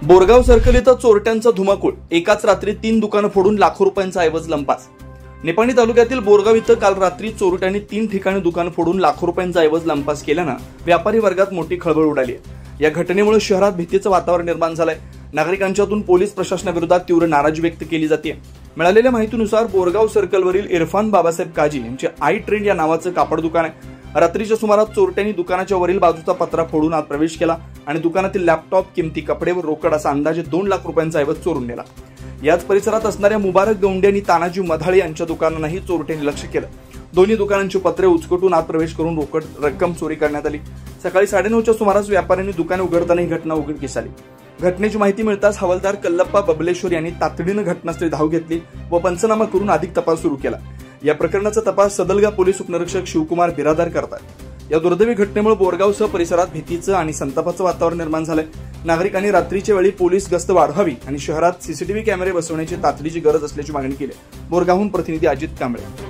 Borgaon circle इथं चोरट्यांचा धुमाकूळ। एकाच रात्री 3 दुकानं फोडून लाखो रुपयांचा ऐवज लंपास। निपाणी तालुक्यातील बोरगाव इथं काल रात्री चोरट्यांनी 3 ठिकाणी दुकान फोडून लाखो रुपयांचा ऐवज लंपास केल्यानं व्यापारी वर्गात मोठी खळबळ उडाली आहे। या घटनेमुळे शहरात भीतीचं वातावरण निर्माण झालंय। नागरिकांच्यातून पोलीस प्रशासनाविरोधात तीव्र नाराजी व्यक्त केली जाते। मिळालेल्या माहितीनुसार बोरगाव सर्कलवरील इरफान बाबासाहेब काजी यांचे आई ट्रेंड या नावाचं कापड दुकान आहे। रात्रीच्या सुमारास चोरट्यांनी दुकानाच्या वरील बाजूचा पत्रा फोडून आत प्रवेश केला आणि दुकानातील लॅपटॉप, किमती कपडे व रोकड असा अंदाजे 2 लाख रुपयांचा ऐवज चोरून नेला। याच परिसरात असणाऱ्या मुबारक गौंडे आणि तानाजी मधाळे यांच्या दुकानांनाही चोरट्यांनी लक्ष केलं। दोन्ही दुकानांची पत्रे उचकटून आत प्रवेश करून रोकड रक्कम चोरी करण्यात आली। सकाळी 9:30च्या सुमारास व्यापाऱ्यांनी दुकाने उघडताना ही घटना उघडकीस आली। घटनेची माहिती मिळताच हवालदार कल्लप्पा बबलेश्वर यांनी तातडीनं घटनास्थळी धाव घेतली व पंचनामा करून अधिक तपास सुरू केला। या प्रकरणाचा तपास सदलगा पोलीस उपनिरीक्षक शिवकुमार बिरादार करतात। या दुर्दैवी घटनेमुळे बोरगावसह परिसरात भीतीचं आणि संतापाचं वातावरण निर्माण झालंय। नागरिकांनी रात्रीच्या वेळी पोलीस गस्त वाढवावी आणि शहरात सीसीटीव्ही कॅमेरे बसवण्याची तातडीची गरज असल्याची मागणी केली। बोरगावहून प्रतिनिधी अजित कांबळे।